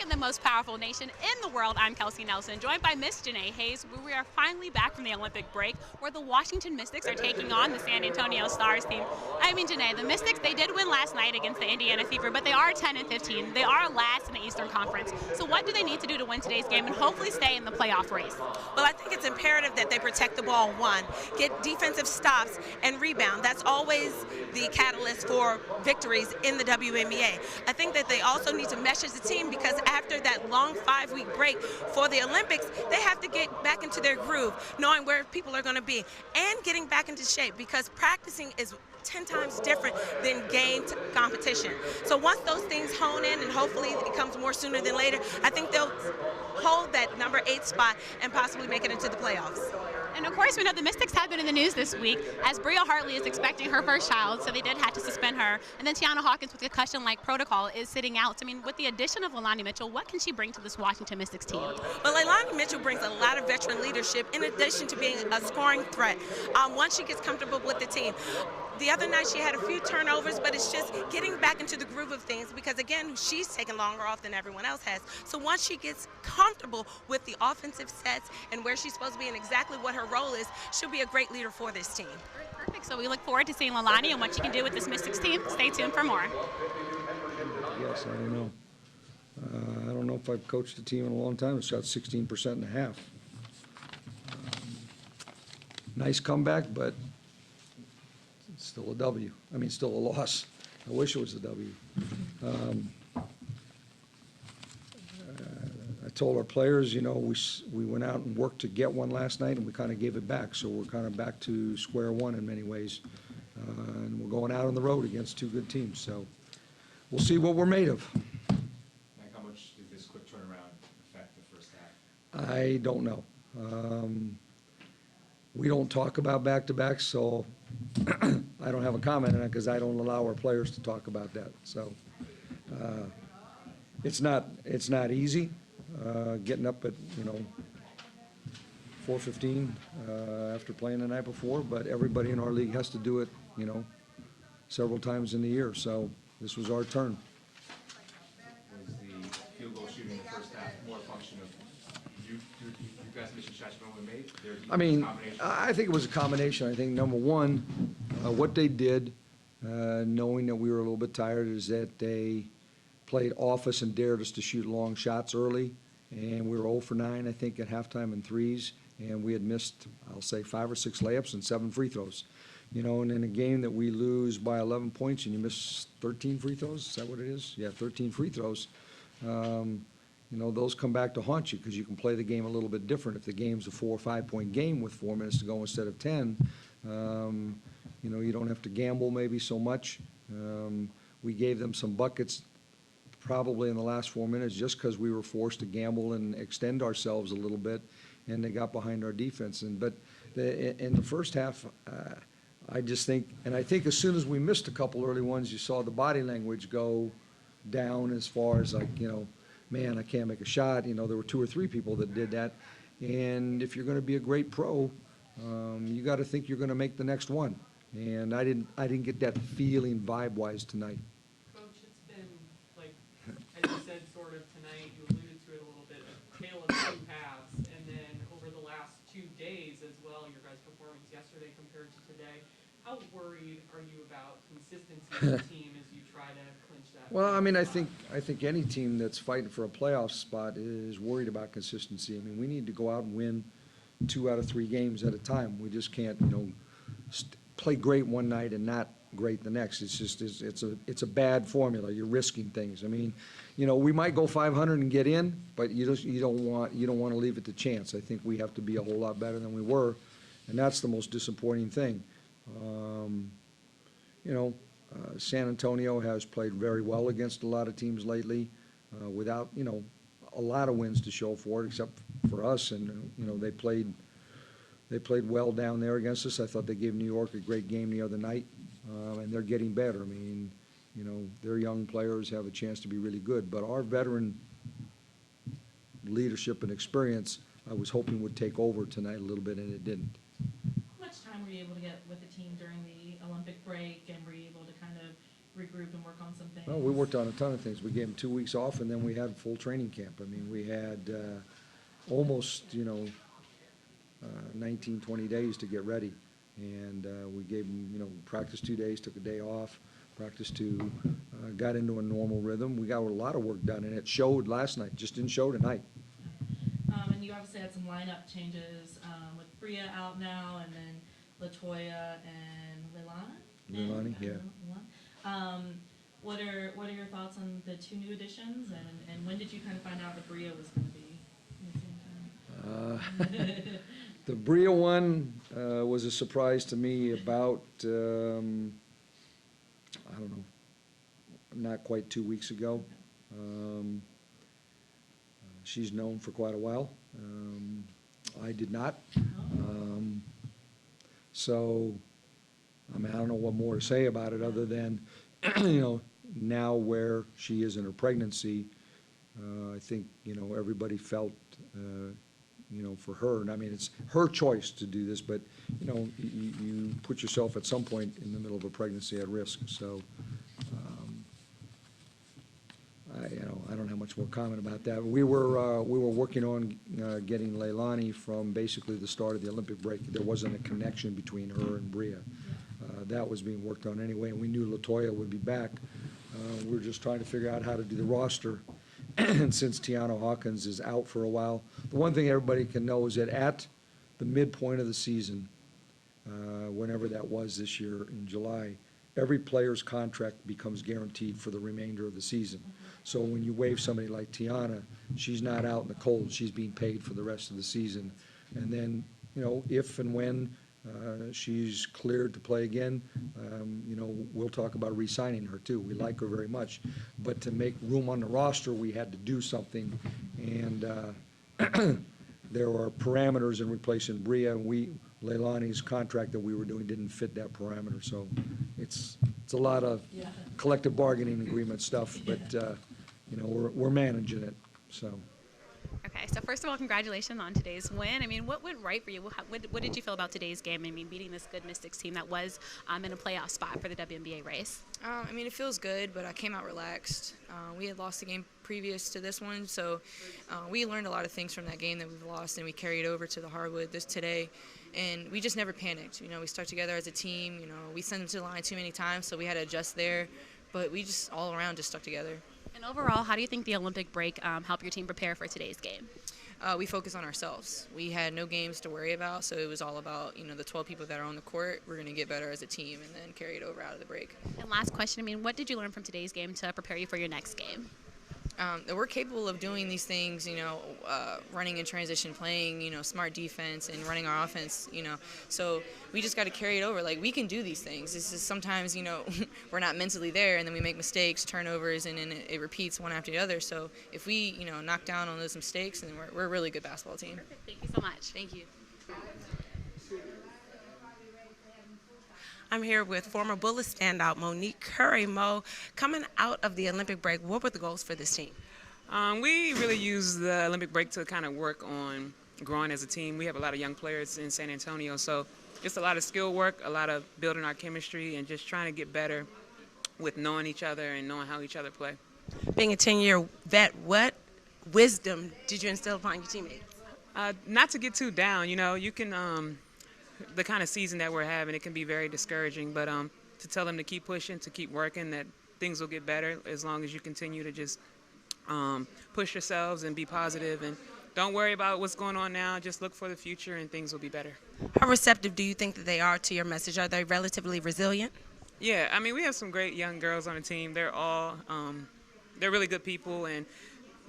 the most powerful nation in the world. I'm Kelsey Nelson, joined by Miss Janee Hayes. We are finally back from the Olympic break, where the Washington Mystics are taking on the San Antonio Stars team. I mean, Janee, the Mystics, they did win last night against the Indiana Fever, but they are 10-15. They are last in the Eastern Conference. So what do they need to do to win today's game and hopefully stay in the playoff race? Well, I think it's imperative that they protect the ball, one, get defensive stops and rebound. That's always the catalyst for victories in the WNBA. I think that they also need to mesh as a team, because after that long 5-week break for the Olympics, they have to get back into their groove, knowing where people are going to be, and getting back into shape, because practicing is 10 times different than game competition. So once those things hone in, and hopefully it comes more sooner than later, I think they'll hold that number 8 spot and possibly make it into the playoffs. And of course, we know the Mystics have been in the news this week, as Bria Hartley is expecting her first child, so they did have to suspend her. And then Tiana Hawkins, with concussion-like protocol, is sitting out. So, I mean, with the addition of Leilani Mitchell, what can she bring to this Washington Mystics team? Well, Leilani Mitchell brings a lot of veteran leadership, in addition to being a scoring threat. Once she gets comfortable with the team. The other night she had a few turnovers, but it's just getting back into the groove of things, because again, she's taken longer off than everyone else has. So once she gets comfortable with the offensive sets and where she's supposed to be and exactly what her role is, she'll be a great leader for this team. Perfect. So we look forward to seeing Leilani and what she can do with this Mystics team. Stay tuned for more. Yes, I don't know. I don't know if I've coached a team in a long time. It's got 16% in the half. Nice comeback, but still a W. I mean, still a loss. I wish it was a W. I told our players, you know, we went out and worked to get one last night, and we kind of gave it back. So we're kind of back to square one in many ways. And we're going out on the road against two good teams. So we'll see what we're made of. Mike, how much did this quick turnaround affect the first half? I don't know. We don't talk about back-to-backs, so I don't have a comment on it, because I don't allow our players to talk about that. So it's not easy getting up at 4:15 after playing the night before, but everybody in our league has to do it several times in the year. So this was our turn. Was the field goal shooting in the first half more a function of you guys missing shots you normally made? I mean, I think it was a combination. I think, number one, what they did, knowing that we were a little bit tired, is that they played off us and dared us to shoot long shots early. And we were 0 for 9, I think, at halftime in threes. And we had missed, I'll say, 5 or 6 layups and 7 free throws. And in a game that we lose by 11 points and you miss 13 free throws, is that what it is? Yeah, 13 free throws. Those come back to haunt you, because you can play the game a little bit different. If the game's a 4 or 5 point game with 4 minutes to go instead of 10, you don't have to gamble maybe so much. We gave them some buckets probably in the last 4 minutes just because we were forced to gamble and extend ourselves a little bit, and they got behind our defense. But in the first half, I just think, and I think as soon as we missed a couple early ones, you saw the body language go down, as far as man, I can't make a shot. There were 2 or 3 people that did that. And if you're going to be a great pro, you got to think you're going to make the next one. And I didn't get that feeling vibe-wise tonight. Coach, it's been, as you said, sort of tonight, you alluded to it a little bit, a tale of 2 halves. And then over the last 2 days as well, your guys' performance yesterday compared to today. How worried are you about consistency of the team as you try to clinch that? Well, I mean, I think any team that's fighting for a playoff spot is worried about consistency. I mean, we need to go out and win 2 out of 3 games at a time. We just can't, play great one night and not great the next. It's just it's a bad formula. You're risking things. I mean, we might go 500 and get in, but you don't want to leave it to chance. I think we have to be a whole lot better than we were, and that's the most disappointing thing. San Antonio has played very well against a lot of teams lately, without a lot of wins to show for it, except for us. And they played well down there against us. I thought they gave New York a great game the other night, and they're getting better. I mean, their young players have a chance to be really good, but our veteran leadership and experience, I was hoping would take over tonight a little bit, and it didn't. How much time were you able to get with the team during the Olympic break, and were you able to kind of regroup and work on some things? Well, we worked on a ton of things. We gave them 2 weeks off, and then we had full training camp. I mean, we had almost, 19, 20 days to get ready. And we gave them, practice 2 days, took a day off, practice 2, got into a normal rhythm. We got a lot of work done, and it showed last night, just didn't show tonight. And you obviously had some lineup changes with Bria out now, and then LaToya and Leilani, yeah. What are your thoughts on the 2 new additions, and when did you kind of find out that Bria was going to be at the same time? The Bria one was a surprise to me about, I don't know, not quite 2 weeks ago. She's known for quite a while. I did not. So, I mean, I don't know what more to say about it other than, now where she is in her pregnancy, I think, everybody felt, for her, and I mean, it's her choice to do this, but, you put yourself at some point in the middle of a pregnancy at risk, so, I don't have much more comment about that. We were working on getting Leilani from basically the start of the Olympic break. There wasn't a connection between her and Bria. That was being worked on anyway, and we knew LaToya would be back. We were just trying to figure out how to do the roster. And since Tiana Hawkins is out for a while, the one thing everybody can know is that at the midpoint of the season, whenever that was this year in July, every player's contract becomes guaranteed for the remainder of the season. So when you waive somebody like Tiana, she's not out in the cold. She's being paid for the rest of the season. And then, if and when she's cleared to play again, we'll talk about re-signing her too. We like her very much. But to make room on the roster, we had to do something. And there are parameters in replacing Bria, and Leilani's contract that we were doing didn't fit that parameter. So it's a lot of collective bargaining agreement stuff, but we're managing it. So. Okay, so first of all, congratulations on today's win. I mean, what went right for you? What did you feel about today's game? I mean, beating this good Mystics team that was in a playoff spot for the WNBA race. I mean, it feels good, but I came out relaxed. We had lost the game previous to this one, so we learned a lot of things from that game that we've lost, and we carried over to the hardwood today. And we just never panicked. We stuck together as a team. We sent them to the line too many times, so we had to adjust there. But we just all around just stuck together. And overall, how do you think the Olympic break helped your team prepare for today's game? We focused on ourselves. We had no games to worry about, so it was all about, the 12 people that are on the court. We're going to get better as a team and then carry it over out of the break. And last question, I mean, what did you learn from today's game to prepare you for your next game? That we're capable of doing these things, running in transition, playing, smart defense and running our offense, So we just got to carry it over. Like, we can do these things. It's just sometimes, we're not mentally there, and then we make mistakes, turnovers, and then it repeats one after the other. So if we, knock down on those mistakes, then we're a really good basketball team. Perfect. Thank you so much. Thank you. I'm here with former Bullet standout Monique Curry. Mo, coming out of the Olympic break, what were the goals for this team? We really used the Olympic break to kind of work on growing as a team. We have a lot of young players in San Antonio, so just a lot of skill work, a lot of building our chemistry, and just trying to get better with knowing each other and knowing how each other play. Being a 10-year vet, what wisdom did you instill upon your teammates? Not to get too down, you can the kind of season that we're having, it can be very discouraging, but to tell them to keep pushing, to keep working, that things will get better as long as you continue to just push yourselves and be positive, and don't worry about what's going on now. Just look for the future and things will be better. How receptive do you think that they are to your message? Are they relatively resilient? Yeah, I mean, we have some great young girls on the team. They're all they're really good people, and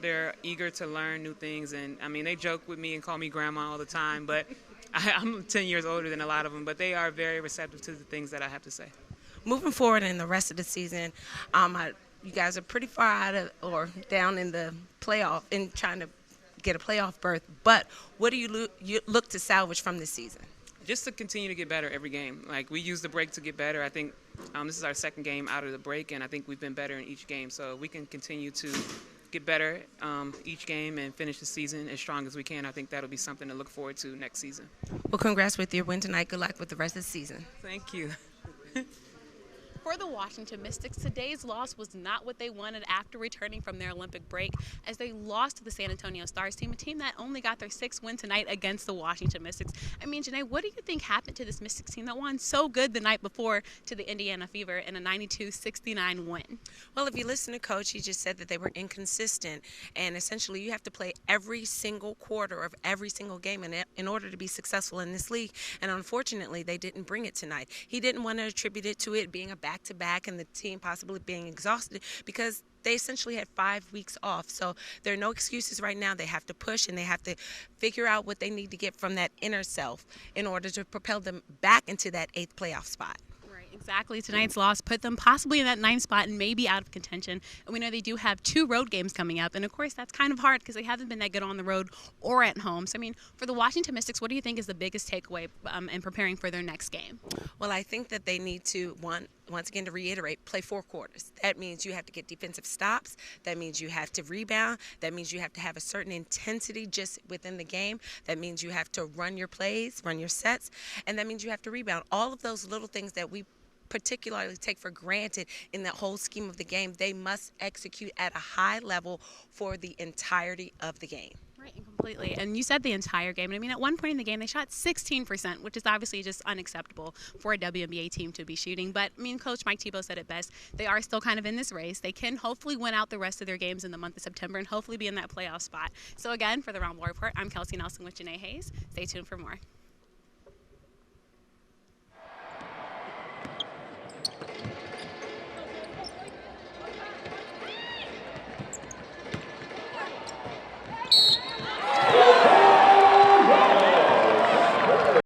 they're eager to learn new things. And I mean, they joke with me and call me grandma all the time, but I'm 10 years older than a lot of them, but they are very receptive to the things that I have to say. Moving forward in the rest of the season, you guys are pretty far out of or down in the playoff in trying to get a playoff berth, but what do you look to salvage from this season? Just to continue to get better every game. Like, we use the break to get better. I think this is our second game out of the break, and I think we've been better in each game, so we can continue to get better each game and finish the season as strong as we can. I think that'll be something to look forward to next season. Well, congrats with your win tonight. Good luck with the rest of the season. Thank you. For the Washington Mystics, today's loss was not what they wanted after returning from their Olympic break, as they lost to the San Antonio Stars team, a team that only got their 6th win tonight against the Washington Mystics. I mean, Janee, what do you think happened to this Mystics team that won so good the night before to the Indiana Fever in a 92-69 win? Well, if you listen to Coach, he just said that they were inconsistent, and essentially you have to play every single quarter of every single game in order to be successful in this league, and unfortunately they didn't bring it tonight. He didn't want to attribute it to it being a back-to-back and the team possibly being exhausted, because they essentially had 5 weeks off. So there are no excuses right now. They have to push, and they have to figure out what they need to get from that inner self in order to propel them back into that 8th playoff spot. Exactly. Tonight's loss put them possibly in that 9th spot and maybe out of contention. And we know they do have 2 road games coming up. And, of course, that's kind of hard because they haven't been that good on the road or at home. So, I mean, for the Washington Mystics, what do you think is the biggest takeaway in preparing for their next game? Well, I think that they need to, once again, to reiterate, play 4 quarters. That means you have to get defensive stops. That means you have to rebound. That means you have to have a certain intensity just within the game. That means you have to run your plays, run your sets. And that means you have to rebound. All of those little things that we particularly take for granted in the whole scheme of the game, they must execute at a high level for the entirety of the game. Right, and completely. And you said the entire game. And I mean, at one point in the game, they shot 16%, which is obviously just unacceptable for a WNBA team to be shooting. But, I mean, Coach Mike Thibault said it best. They are still kind of in this race. They can hopefully win out the rest of their games in the month of September and hopefully be in that playoff spot. So, again, for the Roundball Report, I'm Kelsey Nelson with Janee Hayes. Stay tuned for more.